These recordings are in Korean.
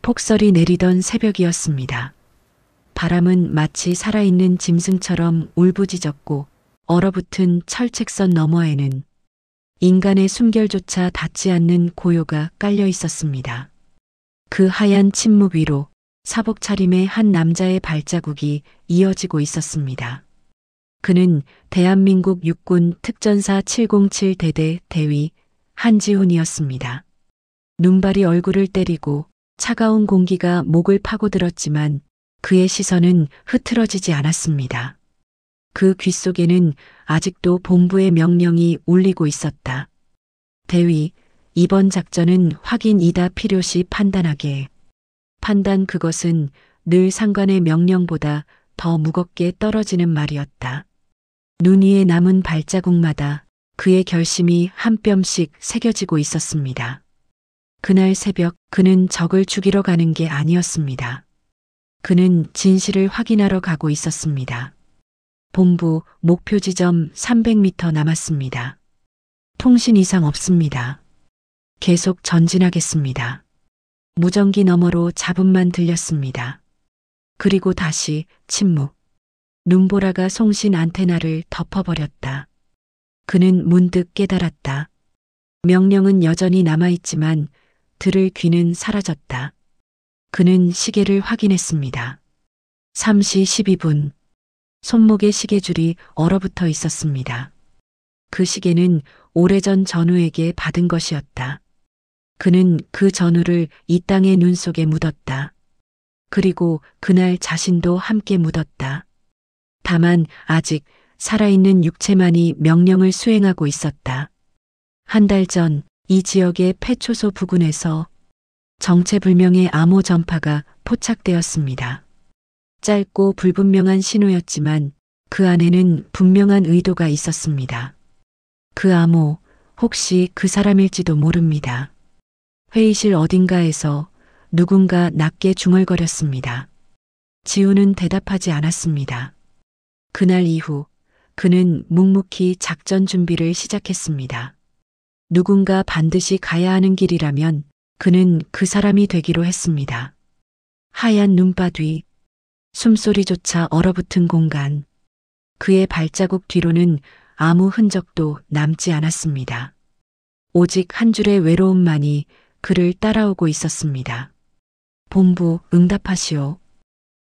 폭설이 내리던 새벽이었습니다. 바람은 마치 살아있는 짐승처럼 울부짖었고 얼어붙은 철책선 너머에는 인간의 숨결조차 닿지 않는 고요가 깔려 있었습니다. 그 하얀 침묵 위로 사복 차림의 한 남자의 발자국이 이어지고 있었습니다. 그는 대한민국 육군 특전사 707 대대 대위 한지훈이었습니다. 눈발이 얼굴을 때리고 차가운 공기가 목을 파고들었지만 그의 시선은 흐트러지지 않았습니다. 그 귀 속에는 아직도 본부의 명령이 울리고 있었다. 대위, 이번 작전은 확인이다. 필요시 판단하게. 판단, 그것은 늘 상관의 명령보다 더 무겁게 떨어지는 말이었다. 눈 위에 남은 발자국마다 그의 결심이 한 뼘씩 새겨지고 있었습니다. 그날 새벽 그는 적을 죽이러 가는 게 아니었습니다. 그는 진실을 확인하러 가고 있었습니다. 본부 목표 지점 300m 남았습니다. 통신 이상 없습니다. 계속 전진하겠습니다. 무전기 너머로 잡음만 들렸습니다. 그리고 다시 침묵. 눈보라가 송신 안테나를 덮어버렸다. 그는 문득 깨달았다. 명령은 여전히 남아있지만 들을 귀는 사라졌다. 그는 시계를 확인했습니다. 3시 12분. 손목에 시계줄이 얼어붙어 있었습니다. 그 시계는 오래전 전우에게 받은 것이었다. 그는 그 전우를 이 땅의 눈 속에 묻었다. 그리고 그날 자신도 함께 묻었다. 다만 아직 살아있는 육체만이 명령을 수행하고 있었다. 한 달 전 이 지역의 폐초소 부근에서 정체불명의 암호 전파가 포착되었습니다. 짧고 불분명한 신호였지만 그 안에는 분명한 의도가 있었습니다. 그 암호, 혹시 그 사람일지도 모릅니다. 회의실 어딘가에서 누군가 낮게 중얼거렸습니다. 지우는 대답하지 않았습니다. 그날 이후 그는 묵묵히 작전 준비를 시작했습니다. 누군가 반드시 가야 하는 길이라면 그는 그 사람이 되기로 했습니다. 하얀 눈바 뒤, 숨소리조차 얼어붙은 공간. 그의 발자국 뒤로는 아무 흔적도 남지 않았습니다. 오직 한 줄의 외로움만이 그를 따라오고 있었습니다. 본부, 응답하시오.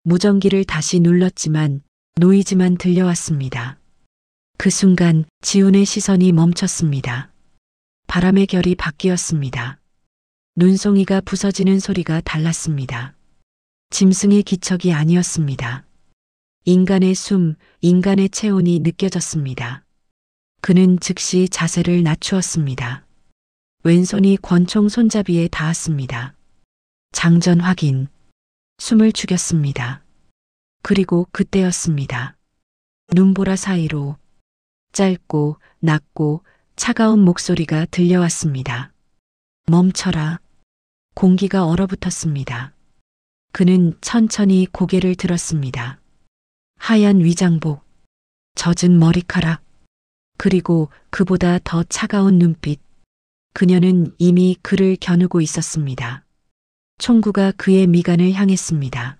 무전기를 다시 눌렀지만 노이즈만 들려왔습니다. 그 순간 지훈의 시선이 멈췄습니다. 바람의 결이 바뀌었습니다. 눈송이가 부서지는 소리가 달랐습니다. 짐승의 기척이 아니었습니다. 인간의 숨, 인간의 체온이 느껴졌습니다. 그는 즉시 자세를 낮추었습니다. 왼손이 권총 손잡이에 닿았습니다. 장전 확인. 숨을 죽였습니다. 그리고 그때였습니다. 눈보라 사이로 짧고 낮고 차가운 목소리가 들려왔습니다. 멈춰라. 공기가 얼어붙었습니다. 그는 천천히 고개를 들었습니다. 하얀 위장복, 젖은 머리카락, 그리고 그보다 더 차가운 눈빛. 그녀는 이미 그를 겨누고 있었습니다. 총구가 그의 미간을 향했습니다.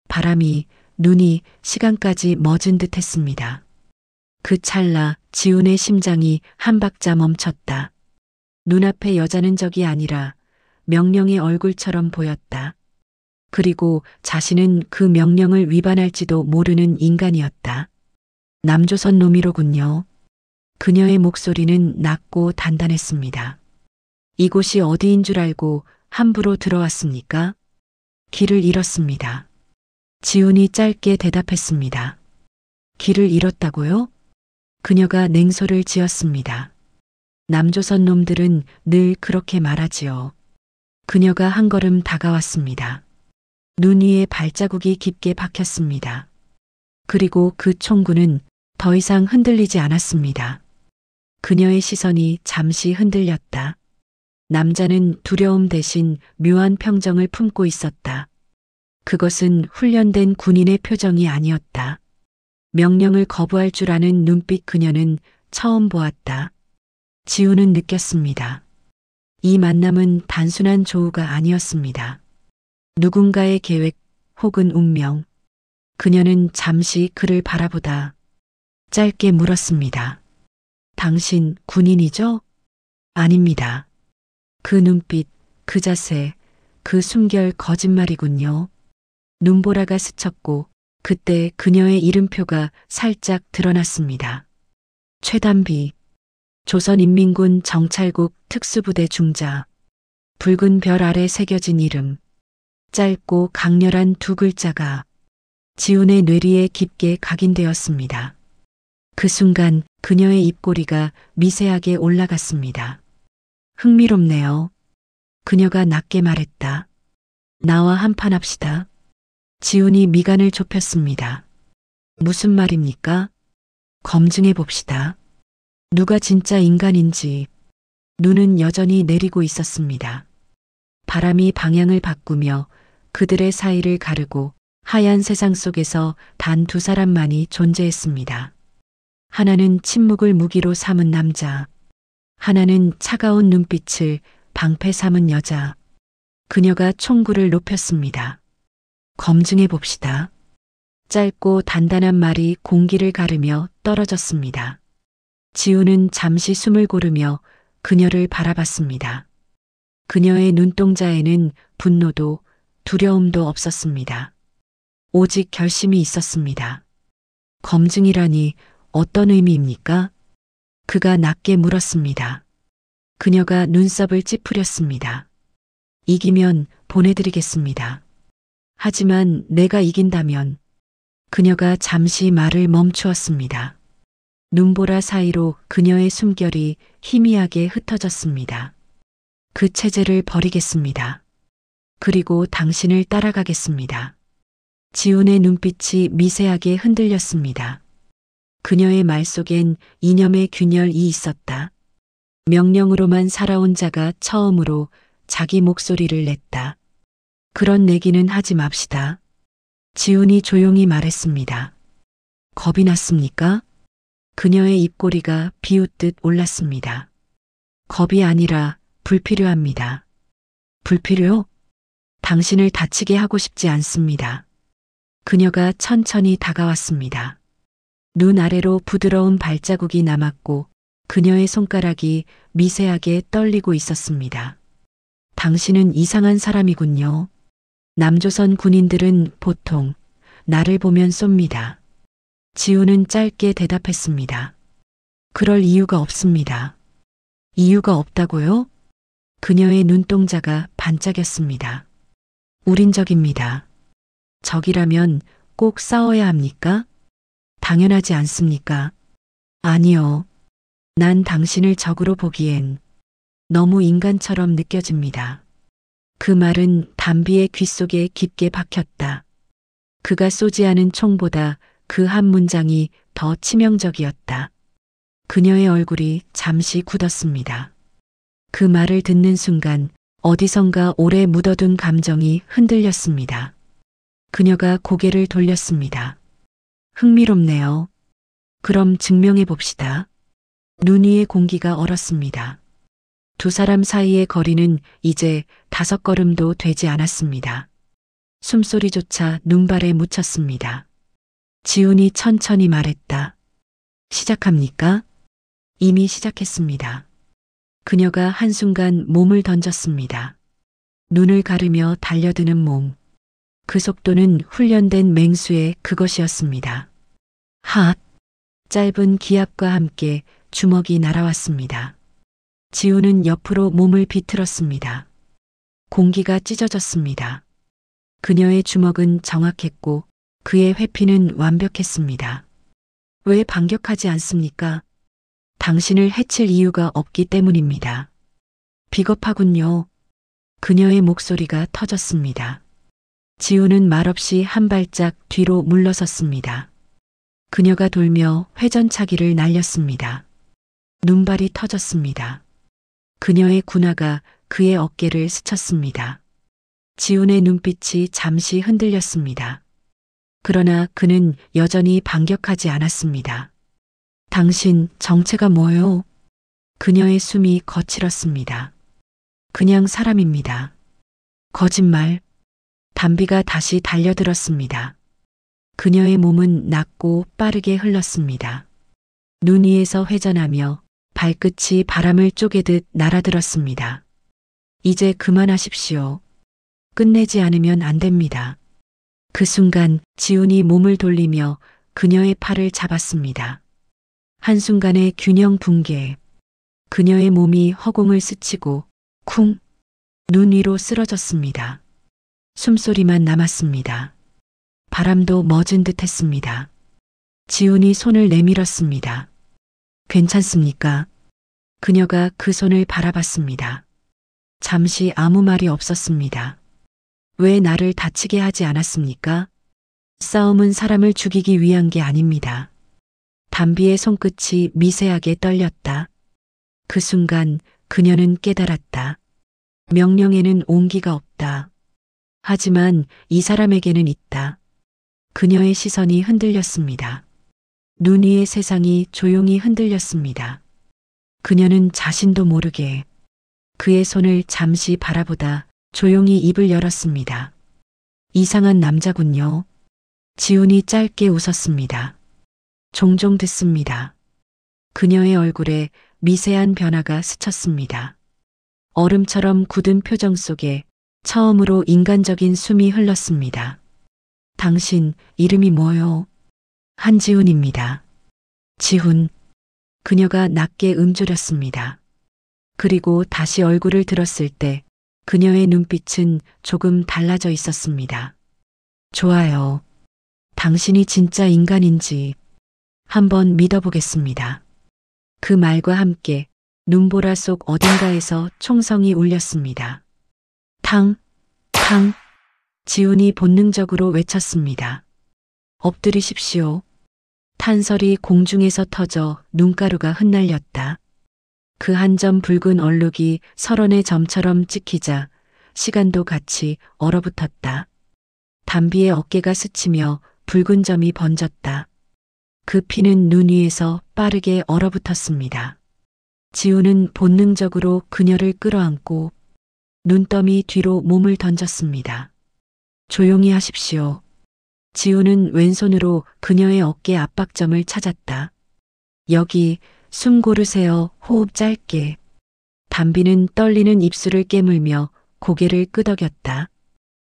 바람이, 눈이, 시간까지 멎은 듯 했습니다. 그 찰나 지훈의 심장이 한 박자 멈췄다. 눈앞의 여자는 적이 아니라 명령의 얼굴처럼 보였다. 그리고 자신은 그 명령을 위반할지도 모르는 인간이었다. 남조선 놈이로군요. 그녀의 목소리는 낮고 단단했습니다. 이곳이 어디인 줄 알고 함부로 들어왔습니까? 길을 잃었습니다. 지훈이 짧게 대답했습니다. 길을 잃었다고요? 그녀가 냉소를 지었습니다. 남조선 놈들은 늘 그렇게 말하지요. 그녀가 한 걸음 다가왔습니다. 눈 위에 발자국이 깊게 박혔습니다. 그리고 그 총구는 더 이상 흔들리지 않았습니다. 그녀의 시선이 잠시 흔들렸다. 남자는 두려움 대신 묘한 평정을 품고 있었다. 그것은 훈련된 군인의 표정이 아니었다. 명령을 거부할 줄 아는 눈빛. 그녀는 처음 보았다. 지훈은 느꼈습니다. 이 만남은 단순한 조우가 아니었습니다. 누군가의 계획 혹은 운명. 그녀는 잠시 그를 바라보다 짧게 물었습니다. 당신 군인이죠? 아닙니다. 그 눈빛, 그 자세, 그 숨결 거짓말이군요. 눈보라가 스쳤고 그때 그녀의 이름표가 살짝 드러났습니다. 최단비, 조선인민군 정찰국 특수부대 중자. 붉은 별 아래 새겨진 이름. 짧고 강렬한 두 글자가 지훈의 뇌리에 깊게 각인되었습니다. 그 순간 그녀의 입꼬리가 미세하게 올라갔습니다. 흥미롭네요. 그녀가 낮게 말했다. 나와 한판 합시다. 지훈이 미간을 좁혔습니다. 무슨 말입니까? 검증해 봅시다. 누가 진짜 인간인지. 눈은 여전히 내리고 있었습니다. 바람이 방향을 바꾸며 그들의 사이를 가르고 하얀 세상 속에서 단 두 사람만이 존재했습니다. 하나는 침묵을 무기로 삼은 남자. 하나는 차가운 눈빛을 방패 삼은 여자. 그녀가 총구를 높였습니다. 검증해 봅시다. 짧고 단단한 말이 공기를 가르며 떨어졌습니다. 지우는 잠시 숨을 고르며 그녀를 바라봤습니다. 그녀의 눈동자에는 분노도 두려움도 없었습니다. 오직 결심이 있었습니다. 검증이라니 어떤 의미입니까? 그가 낮게 물었습니다. 그녀가 눈썹을 찌푸렸습니다. 이기면 보내드리겠습니다. 하지만 내가 이긴다면. 그녀가 잠시 말을 멈추었습니다. 눈보라 사이로 그녀의 숨결이 희미하게 흩어졌습니다. 그 체제를 버리겠습니다. 그리고 당신을 따라가겠습니다. 지훈의 눈빛이 미세하게 흔들렸습니다. 그녀의 말 속엔 이념의 균열이 있었다. 명령으로만 살아온 자가 처음으로 자기 목소리를 냈다. 그런 내기는 하지 맙시다. 지훈이 조용히 말했습니다. 겁이 났습니까? 그녀의 입꼬리가 비웃듯 올랐습니다. 겁이 아니라 불필요합니다. 불필요? 당신을 다치게 하고 싶지 않습니다. 그녀가 천천히 다가왔습니다. 눈 아래로 부드러운 발자국이 남았고 그녀의 손가락이 미세하게 떨리고 있었습니다. 당신은 이상한 사람이군요. 남조선 군인들은 보통 나를 보면 쏩니다. 지훈은 짧게 대답했습니다. 그럴 이유가 없습니다. 이유가 없다고요? 그녀의 눈동자가 반짝였습니다. 우린 적입니다. 적이라면 꼭 싸워야 합니까? 당연하지 않습니까? 아니요. 난 당신을 적으로 보기엔 너무 인간처럼 느껴집니다. 그 말은 담비의 귓속에 깊게 박혔다. 그가 쏘지 않은 총보다 그 한 문장이 더 치명적이었다. 그녀의 얼굴이 잠시 굳었습니다. 그 말을 듣는 순간 어디선가 오래 묻어둔 감정이 흔들렸습니다. 그녀가 고개를 돌렸습니다. 흥미롭네요. 그럼 증명해 봅시다. 눈 위의 공기가 얼었습니다. 두 사람 사이의 거리는 이제 5걸음도 되지 않았습니다. 숨소리조차 눈발에 묻혔습니다. 지훈이 천천히 말했다. 시작합니까? 이미 시작했습니다. 그녀가 한순간 몸을 던졌습니다. 눈을 가르며 달려드는 몸. 그 속도는 훈련된 맹수의 그것이었습니다. 핫! 짧은 기압과 함께 주먹이 날아왔습니다. 지훈은 옆으로 몸을 비틀었습니다. 공기가 찢어졌습니다. 그녀의 주먹은 정확했고 그의 회피는 완벽했습니다. 왜 반격하지 않습니까? 당신을 해칠 이유가 없기 때문입니다. 비겁하군요. 그녀의 목소리가 터졌습니다. 지훈은 말없이 한 발짝 뒤로 물러섰습니다. 그녀가 돌며 회전차기를 날렸습니다. 눈발이 터졌습니다. 그녀의 군화가 그의 어깨를 스쳤습니다. 지훈의 눈빛이 잠시 흔들렸습니다. 그러나 그는 여전히 반격하지 않았습니다. 당신 정체가 뭐요? 그녀의 숨이 거칠었습니다. 그냥 사람입니다. 거짓말. 담비가 다시 달려들었습니다. 그녀의 몸은 낮고 빠르게 흘렀습니다. 눈 위에서 회전하며 발끝이 바람을 쪼개듯 날아들었습니다. 이제 그만하십시오. 끝내지 않으면 안 됩니다. 그 순간 지훈이 몸을 돌리며 그녀의 팔을 잡았습니다. 한순간의 균형 붕괴. 그녀의 몸이 허공을 스치고 쿵! 눈 위로 쓰러졌습니다. 숨소리만 남았습니다. 바람도 멎은 듯 했습니다. 지훈이 손을 내밀었습니다. 괜찮습니까? 그녀가 그 손을 바라봤습니다. 잠시 아무 말이 없었습니다. 왜 나를 다치게 하지 않았습니까? 싸움은 사람을 죽이기 위한 게 아닙니다. 담비의 손끝이 미세하게 떨렸다. 그 순간 그녀는 깨달았다. 명령에는 온기가 없다. 하지만 이 사람에게는 있다. 그녀의 시선이 흔들렸습니다. 눈 위의 세상이 조용히 흔들렸습니다. 그녀는 자신도 모르게 그의 손을 잠시 바라보다 조용히 입을 열었습니다. 이상한 남자군요. 지훈이 짧게 웃었습니다. 종종 듣습니다. 그녀의 얼굴에 미세한 변화가 스쳤습니다. 얼음처럼 굳은 표정 속에 처음으로 인간적인 숨이 흘렀습니다. 당신 이름이 뭐요? 한지훈입니다. 지훈. 그녀가 낮게 음졸였습니다. 그리고 다시 얼굴을 들었을 때 그녀의 눈빛은 조금 달라져 있었습니다. 좋아요. 당신이 진짜 인간인지 한번 믿어보겠습니다. 그 말과 함께 눈보라 속 어딘가에서 총성이 울렸습니다. 탕, 탕. 지훈이 본능적으로 외쳤습니다. 엎드리십시오. 탄설이 공중에서 터져 눈가루가 흩날렸다. 그 한 점 붉은 얼룩이 설원의 점처럼 찍히자 시간도 같이 얼어붙었다. 담비의 어깨가 스치며 붉은 점이 번졌다. 그 피는 눈 위에서 빠르게 얼어붙었습니다. 지훈은 본능적으로 그녀를 끌어안고 눈더미 뒤로 몸을 던졌습니다. 조용히 하십시오. 지훈은 왼손으로 그녀의 어깨 압박점을 찾았다. 여기 숨 고르세요. 호흡 짧게. 담비는 떨리는 입술을 깨물며 고개를 끄덕였다.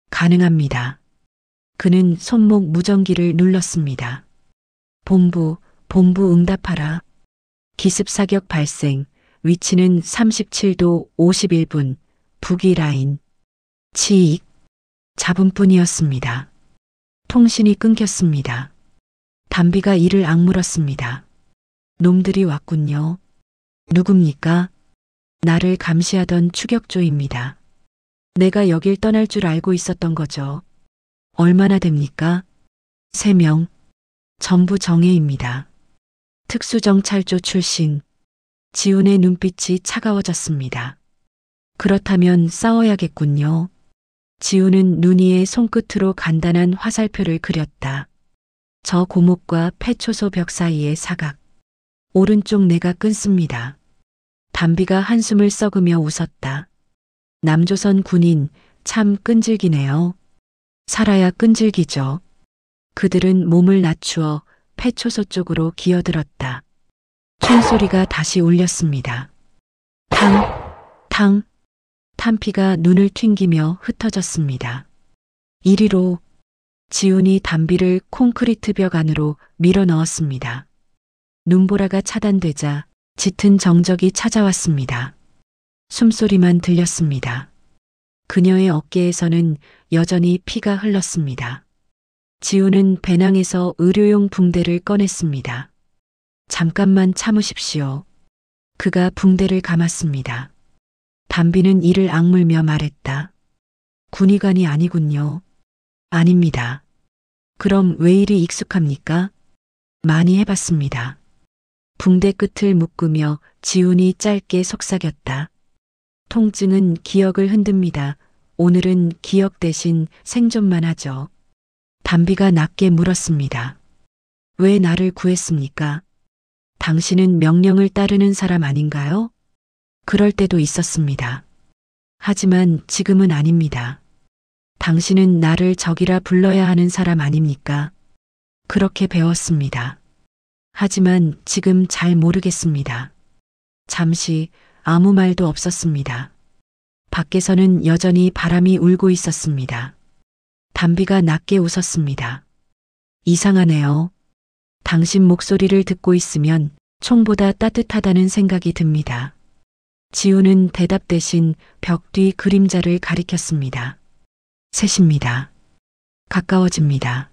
가능합니다. 그는 손목 무전기를 눌렀습니다. 본부 응답하라. 기습 사격 발생. 위치는 37도 51분. 북위 라인. 치익. 잡음 뿐이었습니다. 통신이 끊겼습니다. 담비가 이를 악물었습니다. 놈들이 왔군요. 누굽니까? 나를 감시하던 추격조입니다. 내가 여길 떠날 줄 알고 있었던 거죠. 얼마나 됩니까? 3명. 전부 정예입니다. 특수정찰조 출신. 지훈의 눈빛이 차가워졌습니다. 그렇다면 싸워야겠군요. 지훈은 눈 위에 손끝으로 간단한 화살표를 그렸다. 저 고목과 폐초소 벽 사이의 사각. 오른쪽 내가 끊습니다. 담비가 한숨을 썩으며 웃었다. 남조선 군인 참 끈질기네요. 살아야 끈질기죠. 그들은 몸을 낮추어 폐초소 쪽으로 기어들었다. 총소리가 다시 울렸습니다. 탕, 탕. 탄피가 눈을 튕기며 흩어졌습니다. 이리로. 지훈이 담비를 콘크리트 벽 안으로 밀어 넣었습니다. 눈보라가 차단되자 짙은 정적이 찾아왔습니다. 숨소리만 들렸습니다. 그녀의 어깨에서는 여전히 피가 흘렀습니다. 지훈은 배낭에서 의료용 붕대를 꺼냈습니다. 잠깐만 참으십시오. 그가 붕대를 감았습니다. 담비는 이를 악물며 말했다. 군의관이 아니군요. 아닙니다. 그럼 왜 이리 익숙합니까? 많이 해봤습니다. 붕대 끝을 묶으며 지훈이 짧게 속삭였다. 통증은 기억을 흔듭니다. 오늘은 기억 대신 생존만 하죠. 담비가 낮게 물었습니다. 왜 나를 구했습니까? 당신은 명령을 따르는 사람 아닌가요? 그럴 때도 있었습니다. 하지만 지금은 아닙니다. 당신은 나를 적이라 불러야 하는 사람 아닙니까? 그렇게 배웠습니다. 하지만 지금 잘 모르겠습니다. 잠시 아무 말도 없었습니다. 밖에서는 여전히 바람이 울고 있었습니다. 담비가 낮게 웃었습니다. 이상하네요. 당신 목소리를 듣고 있으면 총보다 따뜻하다는 생각이 듭니다. 지우는 대답 대신 벽 뒤 그림자를 가리켰습니다. 셋입니다. 가까워집니다.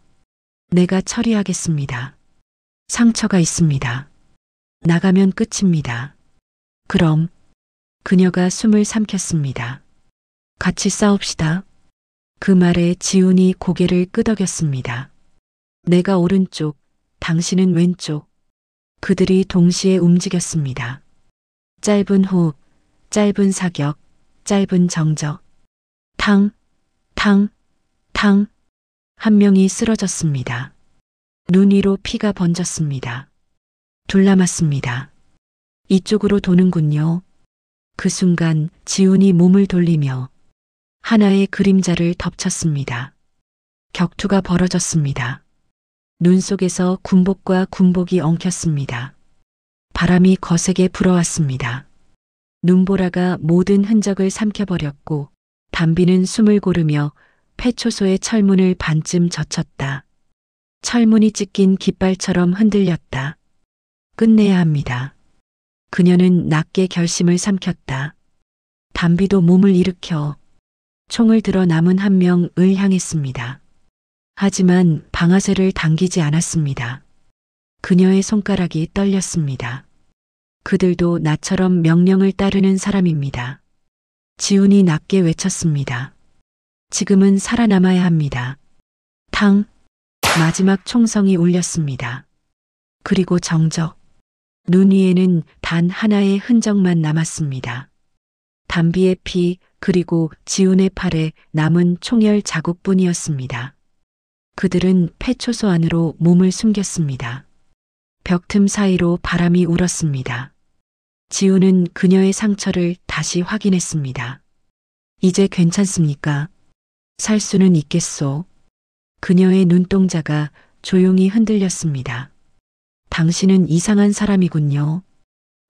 내가 처리하겠습니다. 상처가 있습니다. 나가면 끝입니다. 그럼 그녀가 숨을 삼켰습니다. 같이 싸웁시다. 그 말에 지훈이 고개를 끄덕였습니다. 내가 오른쪽, 당신은 왼쪽. 그들이 동시에 움직였습니다. 짧은 호흡, 짧은 사격, 짧은 정적. 탕, 탕, 탕. 한 명이 쓰러졌습니다. 눈 위로 피가 번졌습니다. 둘 남았습니다. 이쪽으로 도는군요. 그 순간 지훈이 몸을 돌리며 하나의 그림자를 덮쳤습니다. 격투가 벌어졌습니다. 눈 속에서 군복과 군복이 엉켰습니다. 바람이 거세게 불어왔습니다. 눈보라가 모든 흔적을 삼켜버렸고 담비는 숨을 고르며 폐초소의 철문을 반쯤 젖혔다. 철문이 찢긴 깃발처럼 흔들렸다. 끝내야 합니다. 그녀는 낮게 결심을 삼켰다. 담비도 몸을 일으켜 총을 들어 남은 한 명을 향했습니다. 하지만 방아쇠를 당기지 않았습니다. 그녀의 손가락이 떨렸습니다. 그들도 나처럼 명령을 따르는 사람입니다. 지훈이 낮게 외쳤습니다. 지금은 살아남아야 합니다. 탕! 마지막 총성이 울렸습니다. 그리고 정적. 눈 위에는 단 하나의 흔적만 남았습니다. 담비의 피 그리고 지훈의 팔에 남은 총열 자국뿐이었습니다. 그들은 폐초소 안으로 몸을 숨겼습니다. 벽틈 사이로 바람이 울었습니다. 지훈은 그녀의 상처를 다시 확인했습니다. 이제 괜찮습니까? 살 수는 있겠소. 그녀의 눈동자가 조용히 흔들렸습니다. 당신은 이상한 사람이군요.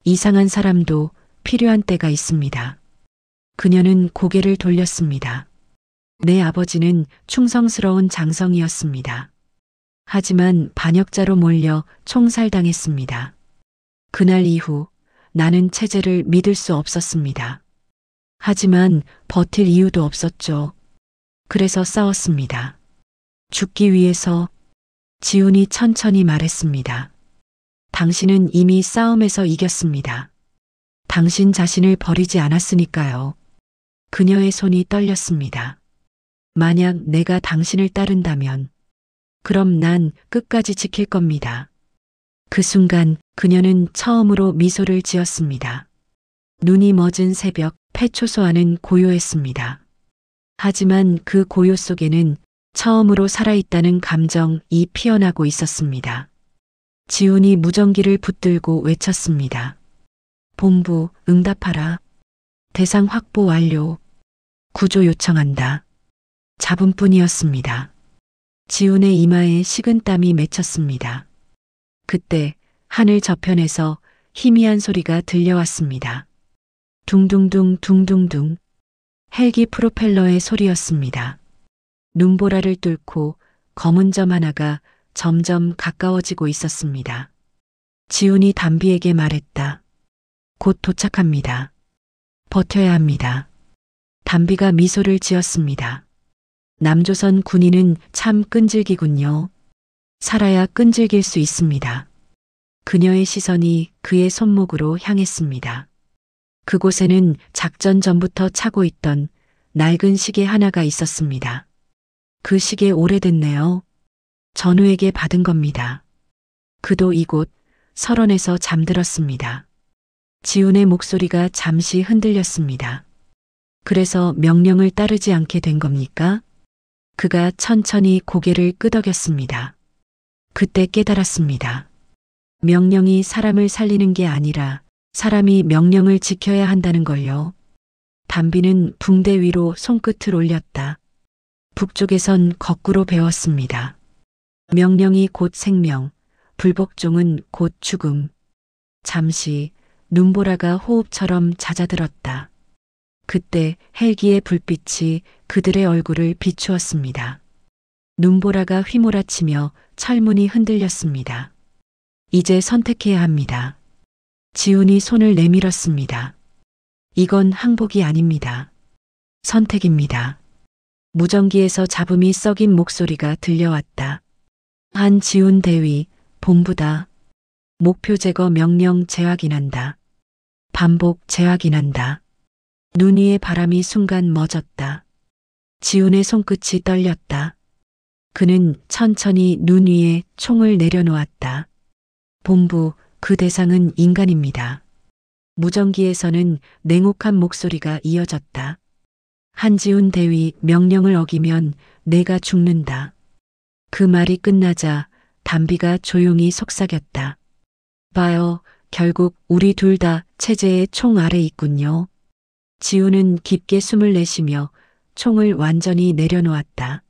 이상한 사람도 필요한 때가 있습니다. 그녀는 고개를 돌렸습니다. 내 아버지는 충성스러운 장성이었습니다. 하지만 반역자로 몰려 총살당했습니다. 그날 이후 나는 체제를 믿을 수 없었습니다. 하지만 버틸 이유도 없었죠. 그래서 싸웠습니다. 죽기 위해서. 지훈이 천천히 말했습니다. 당신은 이미 싸움에서 이겼습니다. 당신 자신을 버리지 않았으니까요. 그녀의 손이 떨렸습니다. 만약 내가 당신을 따른다면 그럼 난 끝까지 지킬 겁니다. 그 순간 그녀는 처음으로 미소를 지었습니다. 눈이 멎은 새벽 폐초소 안은 고요했습니다. 하지만 그 고요 속에는 처음으로 살아있다는 감정이 피어나고 있었습니다. 지훈이 무전기를 붙들고 외쳤습니다. 본부 응답하라. 대상 확보 완료. 구조 요청한다. 잡음뿐이었습니다. 지훈의 이마에 식은땀이 맺혔습니다. 그때 하늘 저편에서 희미한 소리가 들려왔습니다. 둥둥둥 둥둥둥. 헬기 프로펠러의 소리였습니다. 눈보라를 뚫고 검은 점 하나가 점점 가까워지고 있었습니다. 지훈이 담비에게 말했다. 곧 도착합니다. 버텨야 합니다. 담비가 미소를 지었습니다. 남조선 군인은 참 끈질기군요. 살아야 끈질길 수 있습니다. 그녀의 시선이 그의 손목으로 향했습니다. 그곳에는 작전 전부터 차고 있던 낡은 시계 하나가 있었습니다. 그 시계 오래됐네요. 전우에게 받은 겁니다. 그도 이곳 설원에서 잠들었습니다. 지훈의 목소리가 잠시 흔들렸습니다. 그래서 명령을 따르지 않게 된 겁니까? 그가 천천히 고개를 끄덕였습니다. 그때 깨달았습니다. 명령이 사람을 살리는 게 아니라 사람이 명령을 지켜야 한다는 걸요. 담비는 붕대 위로 손끝을 올렸다. 북쪽에선 거꾸로 배웠습니다. 명령이 곧 생명, 불복종은 곧 죽음. 잠시 눈보라가 호흡처럼 잦아들었다. 그때 헬기의 불빛이 그들의 얼굴을 비추었습니다. 눈보라가 휘몰아치며 철문이 흔들렸습니다. 이제 선택해야 합니다. 지훈이 손을 내밀었습니다. 이건 항복이 아닙니다. 선택입니다. 무전기에서 잡음이 썩인 목소리가 들려왔다. 한지훈 대위, 본부다. 목표 제거 명령 재확인한다. 반복 재확인한다. 눈 위의 바람이 순간 멎었다. 지훈의 손끝이 떨렸다. 그는 천천히 눈 위에 총을 내려놓았다. 본부, 그 대상은 인간입니다. 무전기에서는 냉혹한 목소리가 이어졌다. 한지훈 대위, 명령을 어기면 내가 죽는다. 그 말이 끝나자 담비가 조용히 속삭였다. 봐요, 결국 우리 둘 다 체제의 총 아래 있군요. 지훈은 깊게 숨을 내쉬며 총을 완전히 내려놓았다.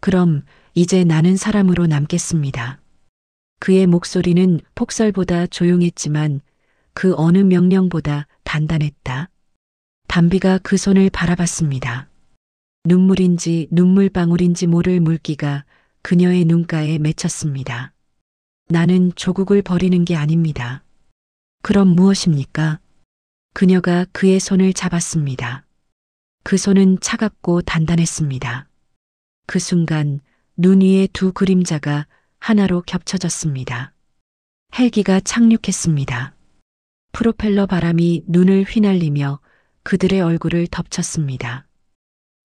그럼 이제 나는 사람으로 남겠습니다. 그의 목소리는 폭설보다 조용했지만 그 어느 명령보다 단단했다. 담비가 그 손을 바라봤습니다. 눈물인지 눈물방울인지 모를 물기가 그녀의 눈가에 맺혔습니다. 나는 조국을 버리는 게 아닙니다. 그럼 무엇입니까? 그녀가 그의 손을 잡았습니다. 그 손은 차갑고 단단했습니다. 그 순간 눈 위에 두 그림자가 하나로 겹쳐졌습니다. 헬기가 착륙했습니다. 프로펠러 바람이 눈을 휘날리며 그들의 얼굴을 덮쳤습니다.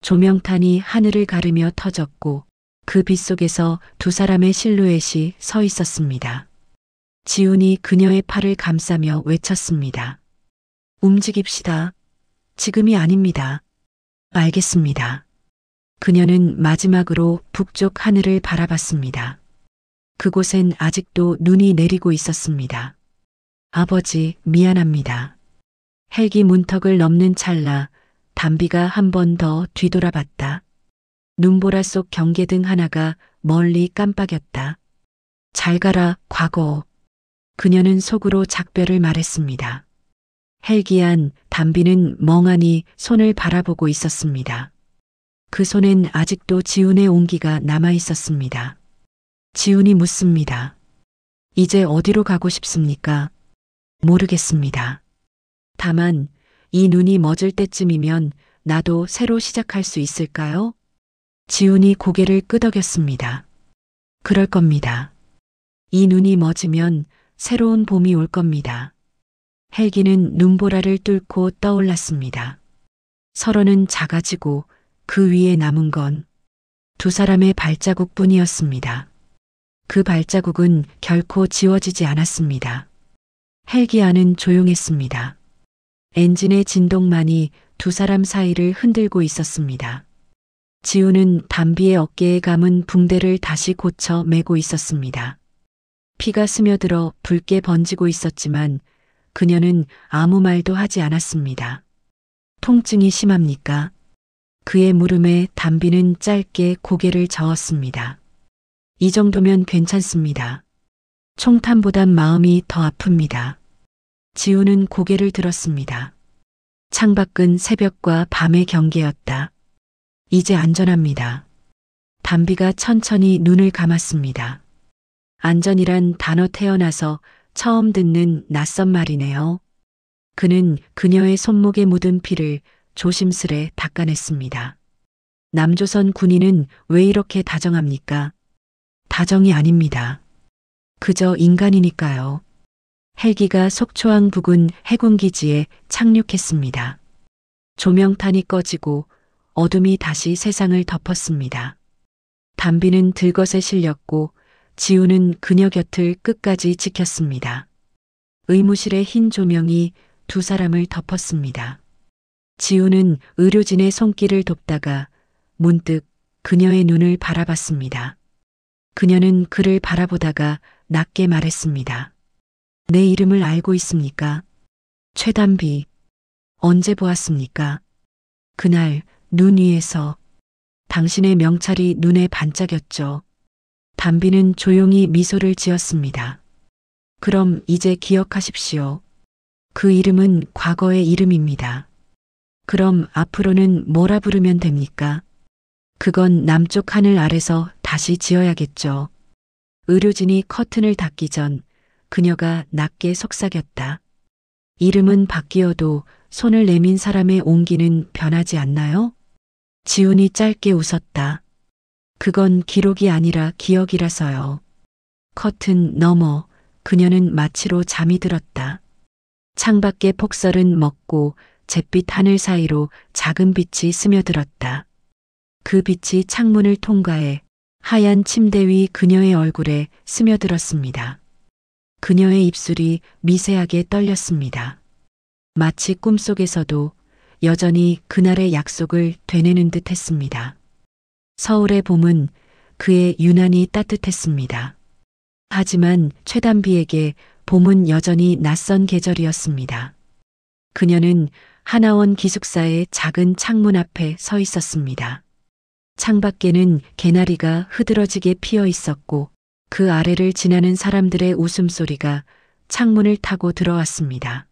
조명탄이 하늘을 가르며 터졌고 그 빛 속에서 두 사람의 실루엣이 서 있었습니다. 지훈이 그녀의 팔을 감싸며 외쳤습니다. 움직입시다. 지금이 아닙니다. 알겠습니다. 그녀는 마지막으로 북쪽 하늘을 바라봤습니다. 그곳엔 아직도 눈이 내리고 있었습니다. 아버지, 미안합니다. 헬기 문턱을 넘는 찰나 담비가 한 번 더 뒤돌아봤다. 눈보라 속 경계등 하나가 멀리 깜빡였다. 잘 가라, 과거. 그녀는 속으로 작별을 말했습니다. 헬기 안 담비는 멍하니 손을 바라보고 있었습니다. 그 손엔 아직도 지훈의 온기가 남아 있었습니다. 지훈이 묻습니다. 이제 어디로 가고 싶습니까? 모르겠습니다. 다만 이 눈이 멎을 때쯤이면 나도 새로 시작할 수 있을까요? 지훈이 고개를 끄덕였습니다. 그럴 겁니다. 이 눈이 멎으면 새로운 봄이 올 겁니다. 헬기는 눈보라를 뚫고 떠올랐습니다. 서로는 작아지고 그 위에 남은 건 두 사람의 발자국뿐이었습니다. 그 발자국은 결코 지워지지 않았습니다. 헬기 안은 조용했습니다. 엔진의 진동만이 두 사람 사이를 흔들고 있었습니다. 지훈은 담비의 어깨에 감은 붕대를 다시 고쳐 매고 있었습니다. 피가 스며들어 붉게 번지고 있었지만 그녀는 아무 말도 하지 않았습니다. 통증이 심합니까? 그의 물음에 담비는 짧게 고개를 저었습니다. 이 정도면 괜찮습니다. 총탄보단 마음이 더 아픕니다. 지훈은 고개를 들었습니다. 창밖은 새벽과 밤의 경계였다. 이제 안전합니다. 담비가 천천히 눈을 감았습니다. 안전이란 단어 태어나서 처음 듣는 낯선 말이네요. 그는 그녀의 손목에 묻은 피를 조심스레 닦아냈습니다. 남조선 군인은 왜 이렇게 다정합니까? 다정이 아닙니다. 그저 인간이니까요. 헬기가 속초항 부근 해군기지에 착륙했습니다. 조명탄이 꺼지고 어둠이 다시 세상을 덮었습니다. 담비는 들것에 실렸고 지훈은 그녀 곁을 끝까지 지켰습니다. 의무실의 흰 조명이 두 사람을 덮었습니다. 지훈은 의료진의 손길을 돕다가 문득 그녀의 눈을 바라봤습니다. 그녀는 그를 바라보다가 낮게 말했습니다. 내 이름을 알고 있습니까? 최담비. 언제 보았습니까? 그날 눈 위에서. 당신의 명찰이 눈에 반짝였죠. 담비는 조용히 미소를 지었습니다. 그럼 이제 기억하십시오. 그 이름은 과거의 이름입니다. 그럼 앞으로는 뭐라 부르면 됩니까? 그건 남쪽 하늘 아래서 다시 지어야겠죠. 의료진이 커튼을 닫기 전 그녀가 낮게 속삭였다. 이름은 바뀌어도 손을 내민 사람의 온기는 변하지 않나요? 지훈이 짧게 웃었다. 그건 기록이 아니라 기억이라서요. 커튼 너머 그녀는 마치로 잠이 들었다. 창밖의 폭설은 멎고 잿빛 하늘 사이로 작은 빛이 스며들었다. 그 빛이 창문을 통과해 하얀 침대 위 그녀의 얼굴에 스며들었습니다. 그녀의 입술이 미세하게 떨렸습니다. 마치 꿈속에서도 여전히 그날의 약속을 되뇌는 듯 했습니다. 서울의 봄은 그의 유난히 따뜻했습니다. 하지만 최단비에게 봄은 여전히 낯선 계절이었습니다. 그녀는 하나원 기숙사의 작은 창문 앞에 서 있었습니다. 창밖에는 개나리가 흐드러지게 피어 있었고 그 아래를 지나는 사람들의 웃음소리가 창문을 타고 들어왔습니다.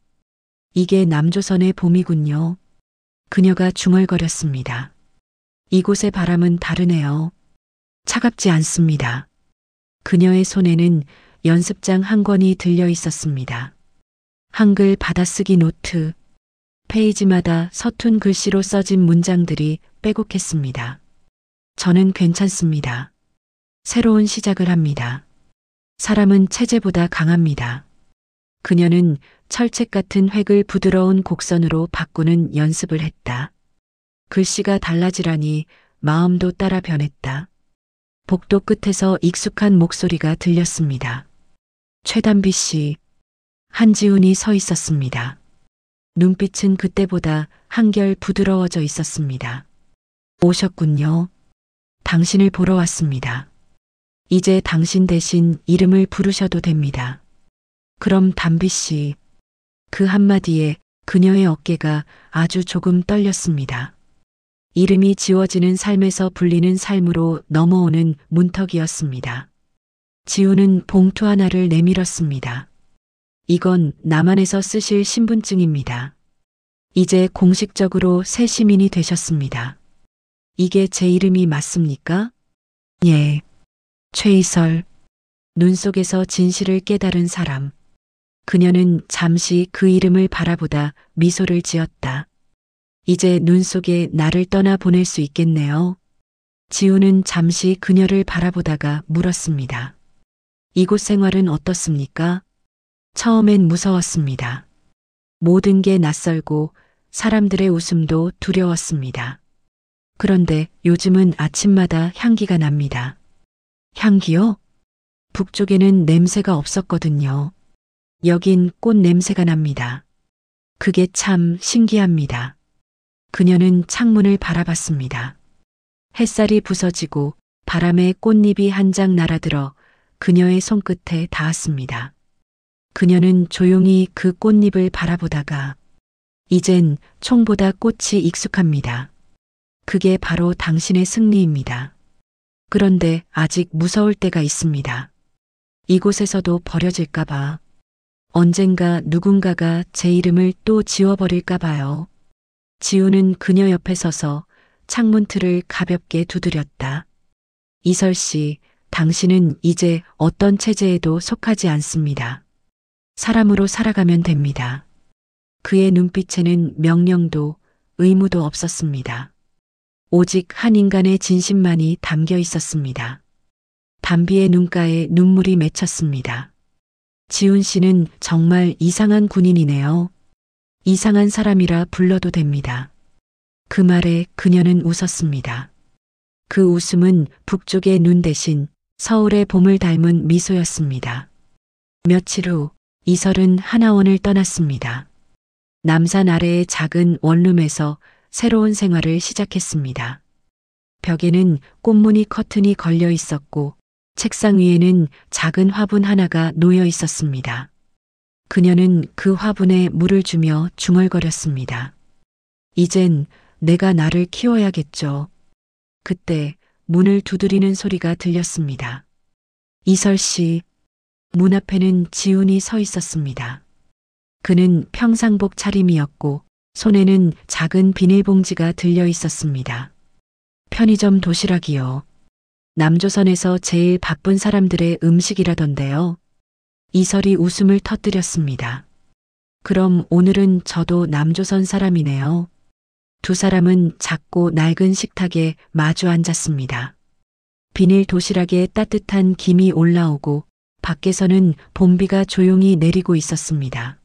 이게 남조선의 봄이군요. 그녀가 중얼거렸습니다. 이곳의 바람은 다르네요. 차갑지 않습니다. 그녀의 손에는 연습장 한 권이 들려 있었습니다. 한글 받아쓰기 노트, 페이지마다 서툰 글씨로 써진 문장들이 빼곡했습니다. 저는 괜찮습니다. 새로운 시작을 합니다. 사람은 체제보다 강합니다. 그녀는 철책 같은 획을 부드러운 곡선으로 바꾸는 연습을 했다. 글씨가 달라지라니 마음도 따라 변했다. 복도 끝에서 익숙한 목소리가 들렸습니다. 최단비 씨, 한지훈이 서 있었습니다. 눈빛은 그때보다 한결 부드러워져 있었습니다. 오셨군요. 당신을 보러 왔습니다. 이제 당신 대신 이름을 부르셔도 됩니다. 그럼 단비 씨. 그 한마디에 그녀의 어깨가 아주 조금 떨렸습니다. 이름이 지워지는 삶에서 불리는 삶으로 넘어오는 문턱이었습니다. 지우는 봉투 하나를 내밀었습니다. 이건 남한에서 쓰실 신분증입니다. 이제 공식적으로 새 시민이 되셨습니다. 이게 제 이름이 맞습니까? 예. 최이설. 눈 속에서 진실을 깨달은 사람. 그녀는 잠시 그 이름을 바라보다 미소를 지었다. 이제 눈 속에 나를 떠나 보낼 수 있겠네요. 지우는 잠시 그녀를 바라보다가 물었습니다. 이곳 생활은 어떻습니까? 처음엔 무서웠습니다. 모든 게 낯설고 사람들의 웃음도 두려웠습니다. 그런데 요즘은 아침마다 향기가 납니다. 향기요? 북쪽에는 냄새가 없었거든요. 여긴 꽃 냄새가 납니다. 그게 참 신기합니다. 그녀는 창문을 바라봤습니다. 햇살이 부서지고 바람에 꽃잎이 한 장 날아들어 그녀의 손끝에 닿았습니다. 그녀는 조용히 그 꽃잎을 바라보다가 이젠 총보다 꽃이 익숙합니다. 그게 바로 당신의 승리입니다. 그런데 아직 무서울 때가 있습니다. 이곳에서도 버려질까봐. 언젠가 누군가가 제 이름을 또 지워버릴까봐요. 지우는 그녀 옆에 서서 창문 틀을 가볍게 두드렸다. 이설 씨, 당신은 이제 어떤 체제에도 속하지 않습니다. 사람으로 살아가면 됩니다. 그의 눈빛에는 명령도 의무도 없었습니다. 오직 한 인간의 진심만이 담겨 있었습니다. 단비의 눈가에 눈물이 맺혔습니다. 지훈 씨는 정말 이상한 군인이네요. 이상한 사람이라 불러도 됩니다. 그 말에 그녀는 웃었습니다. 그 웃음은 북쪽의 눈 대신 서울의 봄을 닮은 미소였습니다. 며칠 후 이설은 하나원을 떠났습니다. 남산 아래의 작은 원룸에서 새로운 생활을 시작했습니다. 벽에는 꽃무늬 커튼이 걸려 있었고 책상 위에는 작은 화분 하나가 놓여 있었습니다. 그녀는 그 화분에 물을 주며 중얼거렸습니다. 이젠 내가 나를 키워야겠죠. 그때 문을 두드리는 소리가 들렸습니다. 이설 씨, 문 앞에는 지훈이 서 있었습니다. 그는 평상복 차림이었고 손에는 작은 비닐봉지가 들려 있었습니다. 편의점 도시락이요. 남조선에서 제일 바쁜 사람들의 음식이라던데요. 이설이 웃음을 터뜨렸습니다. 그럼 오늘은 저도 남조선 사람이네요. 두 사람은 작고 낡은 식탁에 마주 앉았습니다. 비닐 도시락에 따뜻한 김이 올라오고 밖에서는 봄비가 조용히 내리고 있었습니다.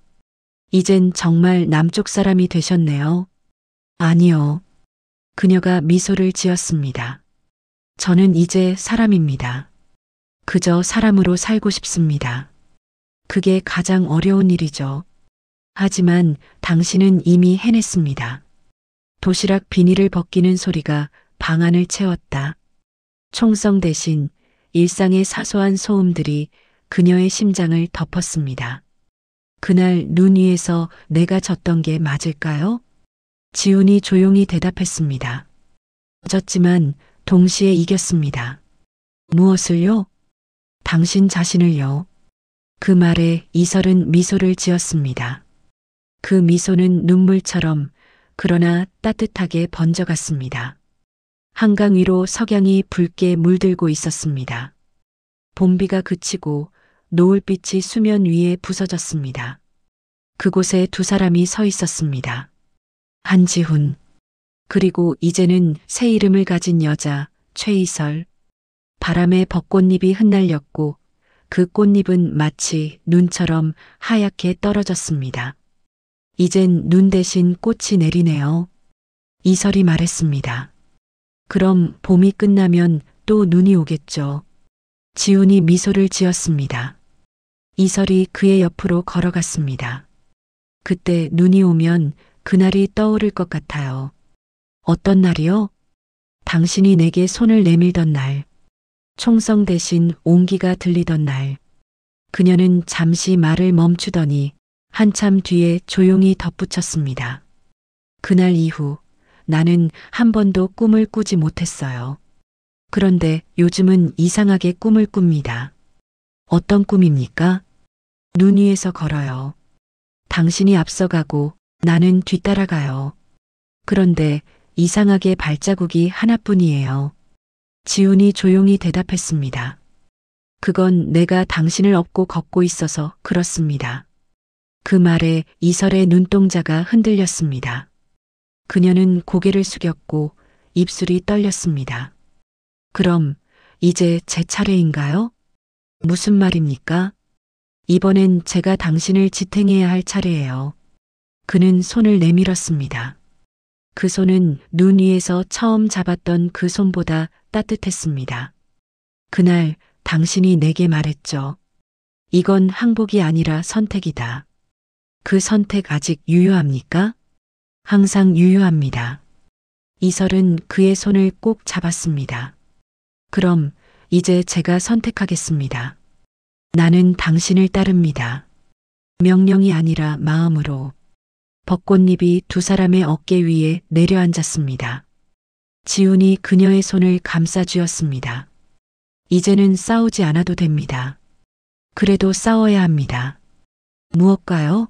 이젠 정말 남쪽 사람이 되셨네요. 아니요. 그녀가 미소를 지었습니다. 저는 이제 사람입니다. 그저 사람으로 살고 싶습니다. 그게 가장 어려운 일이죠. 하지만 당신은 이미 해냈습니다. 도시락 비닐을 벗기는 소리가 방 안을 채웠다. 총성 대신 일상의 사소한 소음들이 그녀의 심장을 덮었습니다. 그날 눈 위에서 내가 졌던 게 맞을까요? 지훈이 조용히 대답했습니다. 졌지만 동시에 이겼습니다. 무엇을요? 당신 자신을요. 그 말에 이설은 미소를 지었습니다. 그 미소는 눈물처럼 그러나 따뜻하게 번져갔습니다. 한강 위로 석양이 붉게 물들고 있었습니다. 봄비가 그치고 노을빛이 수면 위에 부서졌습니다. 그곳에 두 사람이 서 있었습니다. 한지훈, 그리고 이제는 새 이름을 가진 여자 최이설. 바람에 벚꽃잎이 흩날렸고 그 꽃잎은 마치 눈처럼 하얗게 떨어졌습니다. 이젠 눈 대신 꽃이 내리네요. 이설이 말했습니다. 그럼 봄이 끝나면 또 눈이 오겠죠. 지훈이 미소를 지었습니다. 이설이 그의 옆으로 걸어갔습니다. 그때 눈이 오면 그날이 떠오를 것 같아요. 어떤 날이요? 당신이 내게 손을 내밀던 날. 총성 대신 온기가 들리던 날. 그녀는 잠시 말을 멈추더니 한참 뒤에 조용히 덧붙였습니다. 그날 이후 나는 한 번도 꿈을 꾸지 못했어요. 그런데 요즘은 이상하게 꿈을 꿉니다. 어떤 꿈입니까? 눈 위에서 걸어요. 당신이 앞서가고 나는 뒤따라가요. 그런데 이상하게 발자국이 하나뿐이에요. 지훈이 조용히 대답했습니다. 그건 내가 당신을 업고 걷고 있어서 그렇습니다. 그 말에 이설의 눈동자가 흔들렸습니다. 그녀는 고개를 숙였고 입술이 떨렸습니다. 그럼 이제 제 차례인가요? 무슨 말입니까? 이번엔 제가 당신을 지탱해야 할 차례예요. 그는 손을 내밀었습니다. 그 손은 눈 위에서 처음 잡았던 그 손보다 따뜻했습니다. 그날 당신이 내게 말했죠. 이건 항복이 아니라 선택이다. 그 선택 아직 유효합니까? 항상 유효합니다. 이설은 그의 손을 꼭 잡았습니다. 그럼 이제 제가 선택하겠습니다. 나는 당신을 따릅니다. 명령이 아니라 마음으로. 벚꽃잎이 두 사람의 어깨 위에 내려앉았습니다. 지훈이 그녀의 손을 감싸 쥐었습니다. 이제는 싸우지 않아도 됩니다. 그래도 싸워야 합니다. 무엇과요?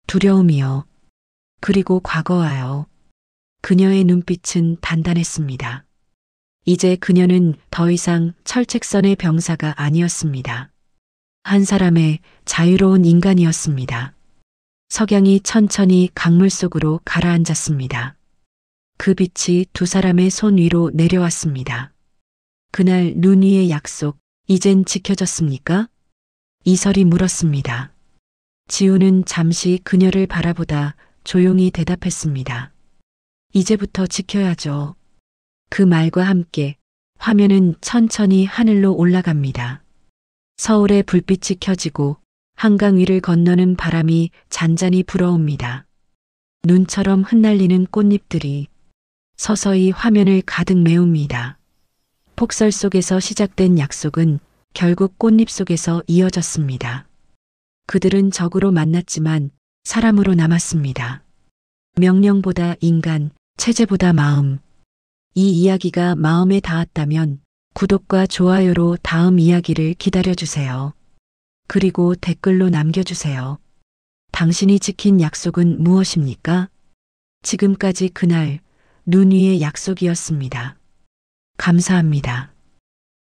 두려움이요. 그리고 과거와요. 그녀의 눈빛은 단단했습니다. 이제 그녀는 더 이상 철책선의 병사가 아니었습니다. 한 사람의 자유로운 인간이었습니다. 석양이 천천히 강물 속으로 가라앉았습니다. 그 빛이 두 사람의 손 위로 내려왔습니다. 그날 눈 위의 약속, 이젠 지켜졌습니까? 이설이 물었습니다. 지훈은 잠시 그녀를 바라보다 조용히 대답했습니다. 이제부터 지켜야죠. 그 말과 함께 화면은 천천히 하늘로 올라갑니다. 서울의 불빛이 켜지고 한강 위를 건너는 바람이 잔잔히 불어옵니다. 눈처럼 흩날리는 꽃잎들이 서서히 화면을 가득 메웁니다. 폭설 속에서 시작된 약속은 결국 꽃잎 속에서 이어졌습니다. 그들은 적으로 만났지만 사람으로 남았습니다. 명령보다 인간, 체제보다 마음. 이 이야기가 마음에 닿았다면 구독과 좋아요로 다음 이야기를 기다려주세요. 그리고 댓글로 남겨주세요. 당신이 지킨 약속은 무엇입니까? 지금까지 그날 눈 위의 약속이었습니다. 감사합니다.